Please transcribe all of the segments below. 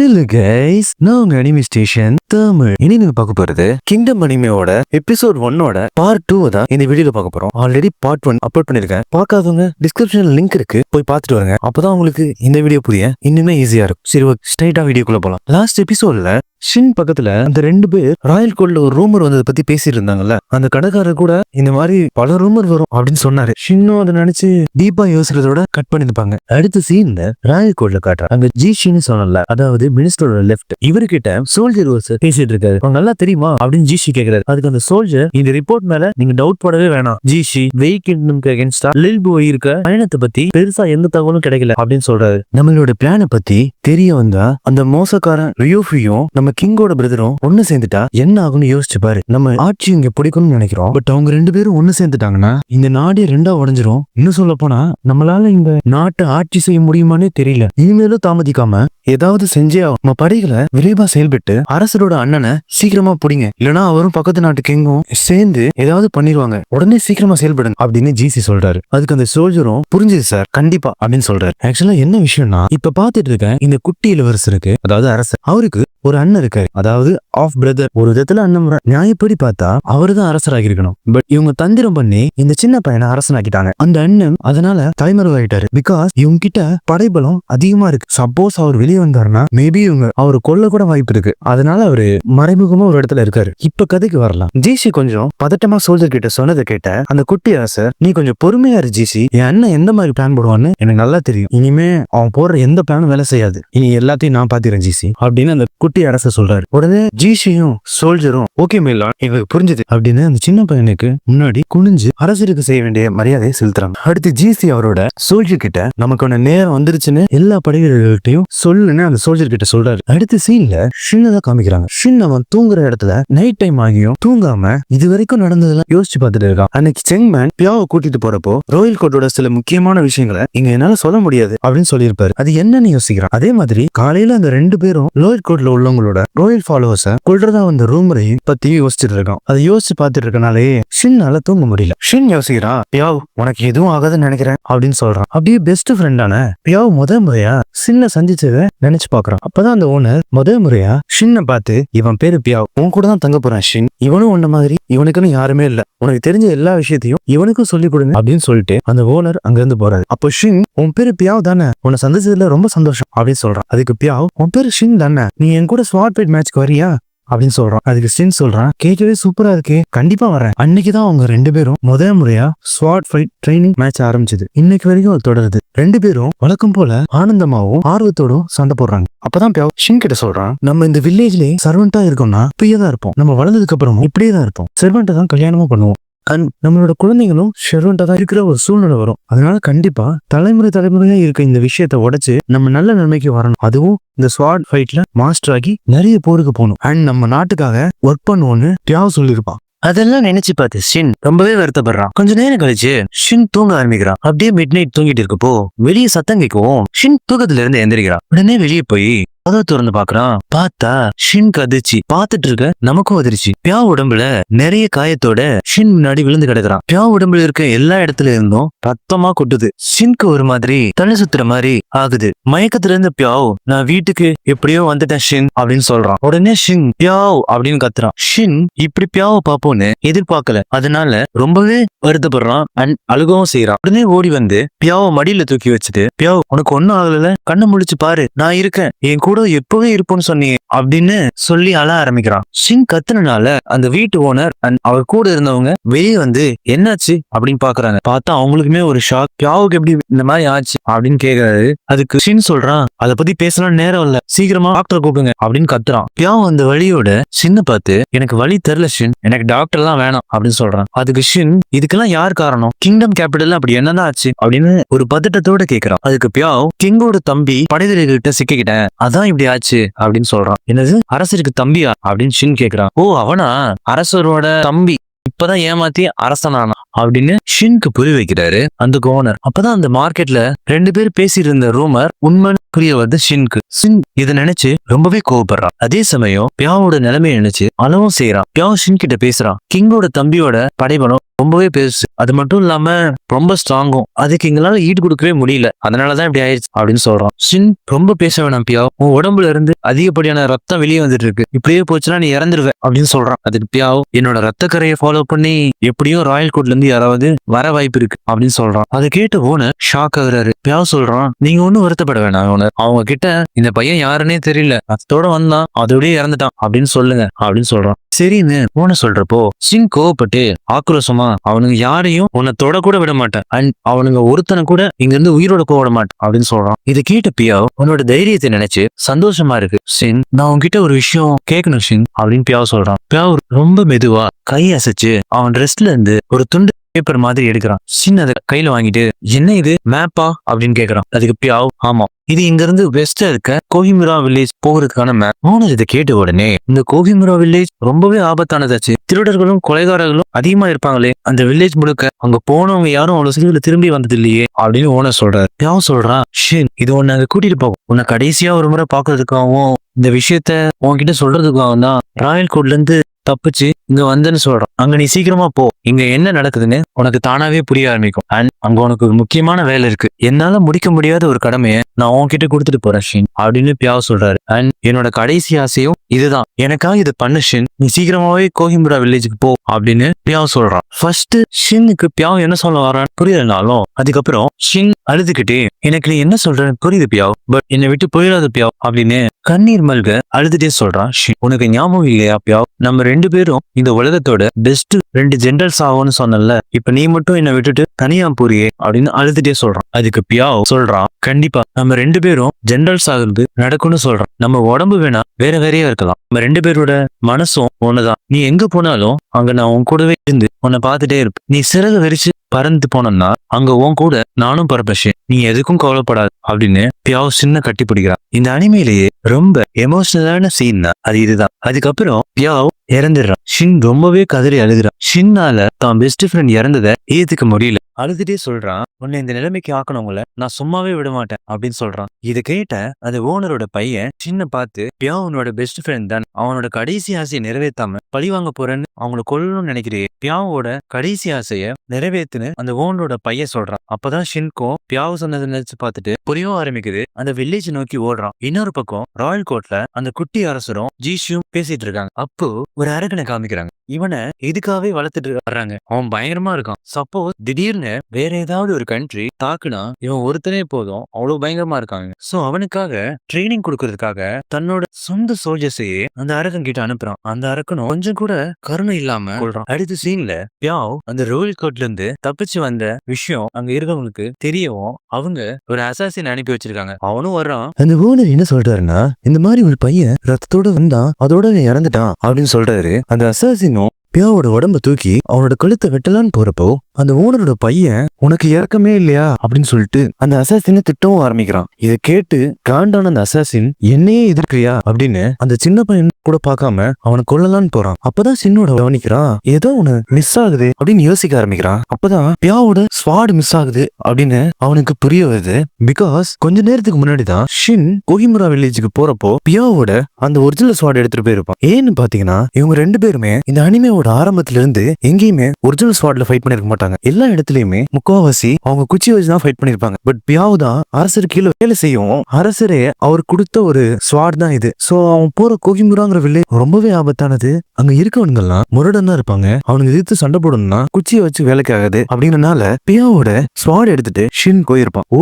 இல்ல கைஸ், நான் உங்க அனிமே ஸ்டேஷன் தமிழ். இனி நீங்க பார்க்க போறது கிங்டம் அனிமேவோட எபிசோட் 1ஓட பார்ட் 2 தான் இந்த வீடியோல பார்க்க போறோம். ஆல்ரெடி பார்ட் 1 அப்லோட் பண்ணிருக்கேன். பார்க்காதவங்க டிஸ்கிரிப்ஷன்ல லிங்க் இருக்கு, போய் பார்த்துட்டு வாங்க. அப்பதான் உங்களுக்கு இந்த வீடியோ புரிய இன்னுமே ஈஸியா இருக்கும். சரி, ஸ்ட்ரைட்டா வீடியோக்குள்ள போலாம். லாஸ்ட் எபிசோட்ல ஷின் பக்கத்துல அந்த 2 பேர் ராயல் கோல்ட்ல ஒரு ரூமர் வந்ததை பத்தி பேசிட்டு இருந்தாங்கல்ல. அந்த கடைக்காரர் கூட இந்த மாதிரி பல ரூமர் வரும் அப்படின்னு சொன்னாரு. ஷின்னும் அதை நினைச்சு டீப்பா யோசிக்கிறதோட கட் பண்ணிருப்பாங்க. அடுத்த சீன்ல ராயல் கோல்ட்ல காட்டுறாங்க. அங்க ஜி ஷின்னு சொன்னல, அதாவது மினிஸ்டரோட லெஃப்ட், இவர்கிட்ட சோல்ஜர் பேசிட்டு இருக்காரு. அவங்க நல்லா தெரியுமா அப்படின்னு ஜிஷி கேக்குறாரு. அதுக்கு அந்த சோல்ஜர், இந்த ரிப்போர்ட் மேல நீங்க டவுட் போடவே வேணாம் ஜிஷி, வெய் கிங்டம்க்கு அகைன்ஸ்டா லில்பு இருக்க பயணத்தை பத்தி பெருசா எந்த தகவலும் கிடைக்கல அப்படின்னு சொல்றாரு. நம்மளோட பிளான பத்தி தெரிய வந்தா அந்த மோசக்காரன் ரியோஃபியும் நம்ம கிங்கோட பிரதரும் ஒண்ணு சேர்ந்துட்டா என்ன ஆகும்னு யோசிச்சு பாரு. நம்ம ஆட்சி இங்க பிடிக்கும்னு நினைக்கிறோம், பட் அவங்க 2 பேரும் ஒண்ணு சேர்ந்துட்டாங்கன்னா இந்த நாடே 2ஆ உடைஞ்சிரும். இன்னும் சொல்ல போனா நம்மளால இந்த நாட்டை ஆட்சி செய்ய முடியுமானே தெரியல. இனிமேலும் தாமதிக்காம ஏதாவது செஞ்சே நம்ம படைகளை விரைவா செயல்பட்டு அரசரோட அண்ணனை சீக்கிரமா பிடிங்க, இல்லனா அவரும் பக்கத்து நாட்டு கிங்கும் சேர்ந்து ஏதாவது பண்ணிடுவாங்க. உடனே சீக்கிரமா செயல்படுங்க அப்படின்னு ஜிசி சொல்றாரு. அதுக்கு அந்த சோல்ஜரும் புரிஞ்சுது சார், கண்டிப்பா அப்படின்னு சொல்றாரு. ஆக்சுவலா என்ன விஷயம்னா, இப்ப பாத்துட்டு இருக்க இந்த குட்டி இளவரசருக்கு, அதாவது அரசர், அவருக்கு ஒரு அண்ணன் இருக்காரு, அதாவது ஆஃப் பிரதர். ஒரு விதத்துல அண்ணன் முறை. நியாயப்படி பார்த்தா அவரு தான் அரசராகி இருக்கணும். பட் இவங்க தந்திரம் பண்ணி இந்த சின்ன பையனை அரசனாக்கிட்டாங்க. அந்த அண்ணன் அதனால தலைமறைவாயிட்டாரு. பிகாஸ் இவங்க கிட்ட படைபலம் அதிகமா இருக்கு. சப்போஸ் அவர் வெளியே வந்தாருன்னா மேபி இவங்க அவரு கொல்ல கூட வாய்ப்பு இருக்கு. அதனால அவரு மறைமுகமா ஒரு இடத்துல இருக்காரு. இப்ப கதைக்கு வரலாம். ஜிசி கொஞ்சம் பதட்டமா சோல்ஜர் கிட்ட சொன்னதை கேட்ட அந்த குட்டி அரசர், நீ கொஞ்சம் பொறுமையா இரு ஜிசி, என் அண்ணன் எந்த மாதிரி பிளான் போடுவான்னு எனக்கு நல்லா தெரியும். இனிமே அவன் போடுற எந்த பிளானும் வேலை செய்யாது. இனி எல்லாத்தையும் நான் பாத்துறேன் ஜிசி அப்படின்னு அந்த குட்டி அரசர் சொல்றாரு. உடனே ஜிசியும் சோல்ஜரும் ஓகே மேலாம், எங்களுக்கு புரிஞ்சது அப்படின்னு அந்த சின்ன பையனுக்கு முன்னாடி குனிஞ்சு அரசருக்கு செய்ய வேண்டிய மரியாதையை செலுத்துறாங்க. அடுத்து ஜிசி அவரோட சோல்ஜர் கிட்ட நமக்கான நேரம் வந்துருச்சுன்னு எல்லா படைவீரர்கள்ட்டையும் சொல்லுன்னு அந்த சோல்ஜர் கிட்ட சொல்றாரு. அடுத்த சீன்ல ஷின்னதான் காமிக்கிறாங்க. ஷின் அவன் தூங்குற இடத்துல நைட் டைம் ஆகியும் தூங்காம இது வரைக்கும் நடந்ததெல்லாம் யோசிச்சு பார்த்துட்டு இருக்கான். அன்னைக்கு செங்மேன் பியாவை கூட்டிட்டு போறப்போ ராயல் கோர்ட்டோட சில முக்கியமான விஷயங்களை இங்க என்னால சொல்ல முடியாது அப்படின்னு சொல்லியிருப்பாரு. அது என்னன்னு யோசிக்கிறான். அதே மாதிரி காலையில அந்த 2 பேரும் லோயர் கோர்ட்ல உள்ளவங்களோட ராயல் ஃபாலோவர்ஸ கொல்றதா வந்த ரூமரையும் பத்தி யோசிச்சுட்டு இருக்கான். அதை யோசிச்சு பார்த்துட்டு இருக்கனாலே ஷின்னால தூங்க முடியல. ஷின் யோசிக்கிறான், பியாவ் உனக்கு எதுவும் ஆகாதுன்னு நினைக்கிறேன் அப்படின்னு சொல்றான். அப்படியே பெஸ்ட் ஃப்ரெண்டான பியாவ் முதல் முறையா ஷின்னை சந்திச்சத நினைச்சு பாக்குறான். அப்பதான் அந்த ஓனர் முதல் முறையா ஷின்னை பார்த்து, இவன் பேரு பியாவ், உன் கூட தான் தங்க போறான் ஷின், இவனும் உன்ன மாதிரி இவனுக்குன்னு யாருமே இல்ல, உனக்கு தெரிஞ்ச எல்லா விஷயத்தையும் இவனுக்கும் சொல்லி கொடுங்க அப்படின்னு சொல்லிட்டு அந்த ஓனர் அங்க இருந்து போறாரு. அப்போ ஷின், உன் பேரு பியாவ் தானே, உன்னை சந்திச்சதுல ரொம்ப சந்தோஷம் அப்படின்னு சொல்றான். அதுக்கு பியாவ், உன் பேரு ஷின் தானே, நீ என் கூட ஸ்வாட் ஃபைட் மேட்ச்க்கு வரியா அப்படின்னு சொல்றான். அதுக்கு ஷின் சொல்றான், கேட்கவே சூப்பரா இருக்கே, கண்டிப்பா வரேன். அன்னைக்குதான் அவங்க 2 பேரும் முதல் முறையா ஸ்வாட் ஃபைட் ட்ரைனிங் மேட்ச் ஆரம்பிச்சது. இன்னைக்கு வரைக்கும் அது தொடருது. 2 பேரும் வழக்கம் போல ஆனந்தமாவும் ஆர்வத்தோடும் சண்டை போடுறாங்க. அப்பதான் பியாவ் ஷின் கிட்ட சொல்றான், நம்ம இந்த வில்லேஜ்லயே சர்வெண்டா இருக்கோம்னா இப்படியே தான் இருப்போம், நம்ம வளர்ந்ததுக்கு அப்புறமும் இப்படியே தான் இருப்போம், சர்வெண்டை தான் கல்யாணமும் பண்ணுவோம், அண்ட் நம்மளோட குழந்தைகளும் ஷெர்வெண்டா தான் இருக்கிற ஒரு சூழ்நிலை வரும். அதனால கண்டிப்பா தலைமுறையா இருக்க இந்த விஷயத்தை உடைச்சு நம்ம நல்ல நன்மைக்கு வரணும். அதுவும் இந்த ஸ்வாட் ஃபைட்ல மாஸ்டர் ஆகி நிறைய போருக்கு போகணும் அண்ட் நம்ம நாட்டுக்காக ஒர்க் பண்ணுவோம்னு தியாவ் சொல்லியிருப்பான். அதெல்லாம் நினைச்சு பார்த்து ஷின் ரொம்பவே வருத்தப்படுறான். கொஞ்ச நேரம் கழிச்சு ஷின் தூங்க ஆரம்பிக்கிறான். அப்படியே மிட் நைட் தூங்கிட்டு இருக்கப்போ வெளியே சத்தம் கேட்கவும் ஷின் தூக்கத்துல இருந்து எந்திரிக்கிறான். உடனே வெளியே போய் கதவை திறந்து பாக்குறான். பார்த்தா ஷின் கதிர்ச்சி. பார்த்துட்டு இருக்க நமக்கும் அதிர்ச்சி. பியாவ் உடம்புல நிறைய காயத்தோட ஷின் முன்னாடி விழுந்து கிடக்குறான். பியாவ் உடம்புல இருக்க எல்லா இடத்துல இருந்தும் ரத்தமா கொட்டுது. ஷின்க்கு ஒரு மாதிரி தலை சுத்துற மாதிரி ஆகுது. மயக்கத்துல இருந்து பியாவ், நான் வீட்டுக்கு எப்படியோ வந்துட்டேன் ஷின் அப்படின்னு சொல்றான். உடனே ஷின் பியாவ் அப்படின்னு கத்துறான். ஷின் இப்படி பியாவை பாப்போன்னு எதிர்பார்க்கல. அதனால ரொம்பவே வருத்தப்படுறான் அண்ட் அழுகவும் செய்யறான். உடனே ஓடி வந்து பியாவை மடியில தூக்கி வச்சுட்டு, பியாவ் உனக்கு ஒன்னும் ஆகல, கண்ணை முழிச்சு பாரு, நான் இருக்கேன், என் கூட எப்பவே இருப்போம்னு சொன்னீங்க அப்படின்னு சொல்லி அழ ஆரம்பிக்கிறான். ஷின் கத்துனால அந்த வீட்டு ஓனர் அண்ட் அவர் கூட இருந்தவங்க வெளியே வந்து என்னாச்சு அப்படின்னு பாக்குறாங்க. பார்த்தா அவங்களுக்குமே ஒரு ஷாக். பியாவுக்கு எப்படி இந்த மாதிரி ஆச்சு அப்படின்னு கேக்குறாரு. அதுக்கு ஷின் சொல்றான், அதை பத்தி பேசலாம் நேரம் இல்ல, சீக்கிரமா டாக்டர் கூப்பிடுங்க அப்படின்னு கத்துறான். பியாவ் அந்த வழியோட ஷின்னை பார்த்து, எனக்கு வழி தெரியல ஷின், எனக்கு டாக்டர் எல்லாம் வேணாம் அப்படின்னு சொல்றான். அதுக்கு ஷின், இதுக்கெல்லாம் யார் காரணம், கிங்டம் கேபிட்டல் அப்படி என்னதான் ஆச்சு அப்படின்னு ஒரு பதட்டத்தோட கேக்குறான். அதுக்கு பியாவ், கிங்கோட தம்பி படைவீரர்கிட்ட சிக்கிக்கிட்டேன், அதான் இப்படி ஆச்சு அப்படின்னு சொல்றான். என்னது, அரசருக்கு தம்பியா அப்படின்னு ஷின் கேக்குறான். ஓ அவனா, அரசரோட தம்பி இப்பதான் ஏமாத்தி அரசனானா அப்படின்னு ஷின்க்கு புரிய வைக்கிறாரு அந்த கோனர். அப்பதான் அந்த மார்க்கெட்ல 2 பேர் பேசிட்டு இருந்த ரூமர் உண்மைன்னு புரிய வருது ஷின்க்கு. ஷின் இதை நினைச்சு ரொம்பவே கோவப்படுறான். அதே சமயம் பியாவோட நிலைமையை நினைச்சு அளவும் செய்யறான். பியாவ் ஷின் கிட்ட பேசுறான். கிங்கோட தம்பியோட படைபலம் ரொம்பவே பெருசு, அது மட்டும் இல்லாம ரொம்ப ஸ்ட்ராங்கும், அதுக்கு எங்களால ஈடு கொடுக்கவே முடியல, அதனாலதான் இப்படி ஆயிடுச்சு அப்படின்னு சொல்றான். ஷின் ரொம்ப பேச வேணாம் பியாவ், உன் உடம்புல இருந்து அதிகப்படியான ரத்தம் வெளியே வந்துட்டு இருக்கு, இப்படியே போச்சுன்னா நீ இறந்துருவ அப்படின்னு சொல்றான். அதுக்கு பியாவ் என்னோட ரத்த கரையை ஃபாலோ பண்ணி எப்படியும் ராயல் கோட்ல இருந்து யாராவது வர வாய்ப்பு இருக்கு அப்படின்னு சொல்றான். அதை கேட்ட ஓனர் ஷாக் ஆகுறாரு. பியாவ் சொல்றான், நீங்க ஒன்னும் வருத்தப்பட வேணாம் ஓனர், அவங்க கிட்ட இந்த பையன் யாருன்னே தெரியல, அத்தோட வந்தான் அதோடய இறந்துட்டான் அப்படின்னு சொல்லுங்க அப்படின்னு சொல்றான். சரின்னு ஓனர் சொல்றப்போ ஷின் கோவப்பட்டு ஆக்ரோஷமா, அவனுங்க யாரையும் உன்னை தொட கூட விட மாட்டேன், அண்ட் அவனுங்க ஒருத்தனை கூட இங்க இருந்து உயிரோட போக விட மாட்டேன் அப்படின்னு சொல்றான். இதை கேட்ட பியாவ் உன்னோட தைரியத்தை நினைச்சு சந்தோஷமா இருக்கு ஷின், நான் உன்கிட்ட ஒரு விஷயம் கேட்கணும் ஷின் அப்படின்னு பியாவ் சொல்றான். பியாவ் ரொம்ப மெதுவா கை அசைச்சு அவன் ட்ரெஸ்ல இருந்து ஒரு துண்டு பேப்பர் மாதிரி எடுக்கிறான். ஷின் அதை கையில வாங்கிட்டு, என்ன இது மேப்பா அப்படின்னு கேக்குறான். அதுக்கு பியாவ், ஆமா இது இங்க இருந்து வெஸ்டா இருக்க கோஹிமுரா வில்லேஜ் போகிறதுக்கான மேப். ஓனர் இதை கேட்ட உடனே, இந்த கோஹிமுரா வில்லேஜ் ரொம்பவே ஆபத்தானதாச்சு, திருடர்களும் கொலைகாரர்களும் அதிகமா இருப்பாங்களே, அந்த வில்லேஜ் முழுக்க அங்க போனவங்க யாரும் அவ்வளவு சீக்கிரம் திரும்பி வந்தது இல்லையே அப்படின்னு ஓனர் சொல்றாரு. பியாவ் சொல்றான், ஷின் இது உன்னை அங்க கூட்டிட்டு போகும், உன்னை கடைசியா ஒரு முறை பாக்குறதுக்காகவும் இந்த விஷயத்த உன்கிட்ட சொல்றதுக்காகவும் தான் ராயல் கோட்ல இருந்து தப்பிச்சு இங்க வந்தேன்னு சொல்றான். அங்க நீ சீக்கிரமா போ, இங்க என்ன நடக்குதுன்னு உனக்கு தானாவே புரிய ஆரம்பிக்கும், அண்ட் அங்க உனக்கு ஒரு முக்கியமான வேலை இருக்கு, என்னால முடிக்க முடியாத ஒரு கடமையை நான் உன்கிட்ட கொடுத்துட்டு போறேன் ஷின் அப்படின்னு பியாவ் சொல்றாரு. அண்ட் என்னோட கடைசி ஆசையும் இதுதான், எனக்காக இதை பண்ணு ஷின், நீ சீக்கிரமாவே கோஹிமுரா வில்லேஜுக்கு போ அப்படின்னு பியாவ் சொல்றான். ஃபர்ஸ்ட் ஷின்னுக்கு பியாவ் என்ன சொல்ல வரான்னு புரியலனாலும் அதுக்கப்புறம் ஷின் அழுதுகிட்டே, எனக்கு நீ என்ன சொல்றேன்னு புரியுது பியாவ், பட் என்னை விட்டு போயிடாத பியாவ் அப்படின்னு கண்ணீர் மல்க அழுதுட்டே சொல்றான் ஷின். உனக்கு ஞாபகம் இல்லையா பியாவ், நம்ம ரெண்டு பேரும் இந்த உலகத்தோட பெஸ்ட் 2 ஜெனரல்ஸ் ஆகும்னு சொன்னல, இப்ப நீ மட்டும் என்னை விட்டுட்டு தனியா போறியே அப்படின்னு அழுதுட்டே சொல்றான். அதுக்கு பியாவ் சொல்றான், கண்டிப்பா நம்ம ரெண்டு பேரும் ஜெனரல்ஸ் ஆகுறது நடக்கும்னு சொல்றான். நம்ம உடம்பு வேணா வேற வேறையா இருக்கலாம், நம்ம ரெண்டு பேரோட மனசும் ஒண்ணுதான், நீ எங்க போனாலும் அங்க நான் உன் கூடவே இருந்து உன்னை பார்த்துட்டே இருப்பேன், நீ சிறகு விரிச்சு பறந்து போனோம்னா அங்க உன் கூட நானும் பறப்பேன், நீ எதுக்கும் கவலைப்படாது அப்படின்னு பியாவ் சின்ன கட்டி பிடிக்கிறான். இந்த அனிமையிலேயே ரொம்ப எமோஷனலான சீன் தான் அது இதுதான். அதுக்கப்புறம் பியாவ் இறந்துடுறான். ஷின் ரொம்பவே கதறி அழுகிறான். ஷின்னால தான் பெஸ்ட் ஃப்ரெண்ட் இறந்ததை ஏத்துக்க முடியல. அழுதுட்டே சொல்றான், உன்னை இந்த நிலைமைக்கு ஆக்கணவங்கள நான் சும்மாவே விட மாட்டேன் அப்படின்னு சொல்றான். இதை கேட்ட அந்த ஓனரோட பையன் ஷின்னை பார்த்து, பியாவ் உன்னோட பெஸ்ட் ஃப்ரெண்ட் தான், அவனோட கடைசி ஆசையை நிறைவேற்றாம பழி வாங்க போறேன்னு அவங்கள கொல்லணும்னு நினைக்கிறே, பியாவோட கடைசி ஆசைய நிறைவேற்றுன்னு அந்த ஓனரோட பையன் சொல்றான். அப்பதான் ஷின்க்கும் பியாவ் சொன்னதை நினைச்சு பார்த்துட்டு புரியவும் ஆரம்பிக்குது. அந்த வில்லேஜ் நோக்கி ஓடுறான். இன்னொரு பக்கம் ராயல் கோட்ல அந்த குட்டி அரசரும் ஜீஷும் பேசிட்டு இருக்காங்க. அப்போ ஒரு அரக்கனை காமிக்கிறாங்க. இவனை எதுக்காகவே வளர்த்துட்டு வர்றாங்க, அவன் பயங்கரமா இருக்கான். சப்போஸ் திடீர்னு வேற ஏதாவது ஒரு கண்ட்ரி தாக்குனா இவன் ஒருத்தனே போதும், அவ்வளவு பயங்கரமா இருக்காங்க. சோ அவனுக்காக ட்ரைனிங் கொடுக்கறதுக்காக தன்னோட சொந்த சோல்ஜர்ஸையே அந்த அரக்கன் கிட்ட அனுப்புறான். அந்த அரக்கனும் கொஞ்சம் கூட கருணை இல்லாம கொள்றான். அடுத்த சீன்ல பியாவ் அந்த ரோயல் கோட்ல இருந்து தப்பிச்சு வந்த விஷயம் அங்க இருக்கவங்களுக்கு தெரியவும் அவங்க ஒரு அசாசின் அனுப்பி வச்சிருக்காங்க. அவனும் வர்றான். அந்த ஓனர் என்ன சொல்றாருன்னா, இந்த மாதிரி ஒரு பையன் ரத்தத்தோட வந்தான், அதோட இறந்துட்டான் அப்படின்னு சொல்றாரு. அந்த அசாசின் பியாவோட உடம்ப தூக்கி அவனோட கழுத்தை வெட்டலான்னு போறப்போ அந்த ஓனரோட பையன், உனக்கு இறக்கமே இல்லையா அப்படின்னு சொல்லிட்டு அந்த அசாசினை திட்டவும் ஆரம்பிக்கிறான். இதை கேட்டு காண்டான அந்த அசாசின், என்னையே எதிர்க்கிறியா அப்படின்னு அந்த சின்ன பையன் கூட பார்க்காம அவனை கொல்லலான்னு போறான். அப்பதான் சின்னோட கவனிக்கிறான், ஏதோ ஒண்ணு மிஸ் ஆகுது அப்படின்னு யோசிக்க ஆரம்பிக்கிறான். அப்பதான் பியாவோட ஸ்வாட் மிஸ் ஆகுது அப்படின்னு அவனுக்கு புரிய வருது. பிகாஸ் கொஞ்ச நேரத்துக்கு முன்னாடிதான் ஷின் கோஹிமுரா வில்லேஜுக்கு போறப்போ பியாவோட அந்த ஒரிஜினல் ஸ்வாட் எடுத்துட்டு போயிருப்பான். ஏன்னு பாத்தீங்கன்னா இவங்க ரெண்டு பேருமே இந்த அனிமையோட ஆரம்பத்துல இருந்து எங்கேயுமே ஒரிஜினல் ஸ்வாட்ல ஃபைட் பண்ணிருக்க மாட்டாங்க. எல்லா இடத்துலயுமே முக்காவாசி அவங்க குச்சி வச்சுதான் ஃபைட் பண்ணிருப்பாங்க. பட் பியாவ் தான் அரசர் கீழே வேலை செய்யும், அரசரே அவர் கொடுத்த ஒரு ஸ்வாட் தான் இது. சோ அவன் போற கோஹிமுராங்கிற வில்லேஜ் ரொம்பவே ஆபத்தானது. அங்க இருக்கவனுங்க எல்லாம் முரடனா இருப்பாங்க, அவனுக்கு எதிர்த்து சண்டை போடணும்னா குச்சியை வச்சு வேலைக்கு ஆகாது. அப்படிங்கறனால பியாவோட ஸ்வாட் எடுத்துட்டு ஷின் போயிருப்பான். ஓ,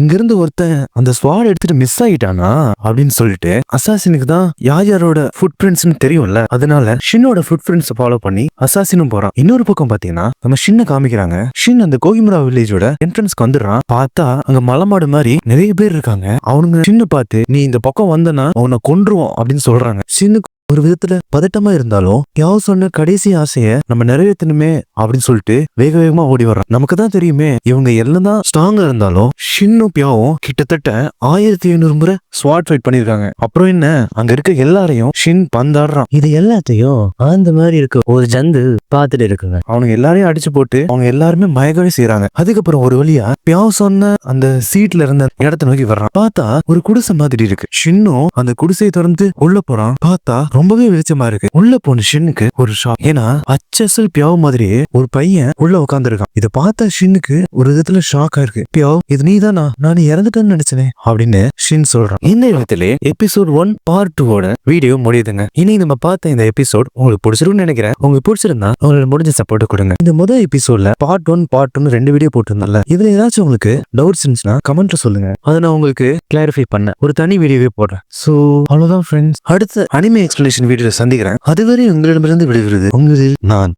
இங்க இருந்து ஒருத்தன் அந்த ஸ்வாட் எடுத்துட்டு மிஸ் ஆகிட்டானா அப்படின்னு சொல்லிட்டு அசாசினுக்கு தான் யாரோட ஃபுட் பிரிண்ட்ஸ்னு தெரியும்ல, அதனால ஷின்னோட ஃபுட் பிரிண்ட்ஸ் ஃபாலோ பண்ணி அசாசினும் போறான். இன்னொரு பக்கம் பாத்தீங்கன்னா நம்ம ஷின்னை காமிக்கிறாங்க. ஷின் அந்த கோஹிமுரா வில்லேஜோட என்ட்ரன்ஸ்க்கு வந்துடுறான். பார்த்தா அங்க மலமாடு மாதிரி நிறைய பேர் இருக்காங்க. அவனுங்க ஷின்னை பார்த்து, நீ இந்த பக்கம் வந்தனா அவனை கொன்றுவோம் அப்படின்னு சொல்றாங்க. ஷின்னுக்கு ஒரு விதத்துல பதட்டமா இருந்தாலும் பியாவ் சொன்ன கடைசி ஆசைய நம்ம நிறைவேற்றணுமே அப்படின்னு சொல்லிட்டு வேக வேகமா ஓடி வர்றான். நமக்கு தான் தெரியுமே இவங்க எல்லாம் தான் ஸ்ட்ராங்கா இருந்தாலும் ஷின்னும் பியாவும் கிட்டத்தட்ட 1500 முறை ஸ்வாட் ஃபைட் பண்ணிருக்காங்க. அப்புறம் என்ன, அங்க இருக்க எல்லாரையும் ஷின் பந்தாடுறான். இது எல்லாத்தையும் அந்த மாதிரி இருக்க ஒரு ஜந்து பாத்துட்டு இருக்குங்க. அவனுங்க எல்லாரையும் அடிச்சு போட்டு அவங்க எல்லாருமே மயக்கவே செய்யறாங்க. அதுக்கப்புறம் ஒரு வழியா பியாவ் சொன்ன அந்த சீட்ல இருந்த இடத்த நோக்கி வர்றான். பார்த்தா ஒரு குடிசை மாதிரி இருக்கு. ஷின்னும் அந்த குடிசையை திறந்து உள்ள போறான். பார்த்தா ரொம்பவே வெளிச்சமா இருக்கு. உள்ள போன ஷின்னுக்கு ஒரு ஷாக். ஏன்னா அச்சசல் பியாவ் மாதிரியே ஒரு பையன் உள்ள உட்கார்ந்து இருக்கான். இதை பார்த்தா ஷின்னுக்கு ஒரு விதத்துல ஷாக்கா இருக்கு. பியாவ், இது நீதானா? நான் இறந்துட்டேன்னு நினைச்சேனே அப்படின்னு ஷின் சொல்றான். இந்த இடத்துல எபிசோட் 1 பார்ட் 2 வீடியோ முடியுதுங்க. இனி நம்ம பார்த்த இந்த எபிசோட் உங்களுக்கு பிடிச்சிருக்கும்னு நினைக்கிறேன். உங்களுக்கு பிடிச்சிருந்தா உங்களுக்கு முடிஞ்ச சப்போர்ட் கொடுங்க. இந்த முதல் எபிசோட்ல பார்ட் 1 பார்ட் 2 2 வீடியோ போட்டிருந்தால, இதுல ஏதாச்சும் உங்களுக்கு டவுட்ஸ் இருந்துச்சுன்னா கமெண்ட்ல சொல்லுங்க. அதை நான் உங்களுக்கு கிளாரிஃபை பண்ண ஒரு தனி வீடியோவே போடுறேன். சோ அவ்வளவுதான் ஃப்ரெண்ட்ஸ். அடுத்த அனிமே எக்ஸ்பிளனேஷன் வீடியோல சந்திக்கிறேன். அதுவரை உங்களிடமிருந்து விடுகிறது உங்களில் நான்.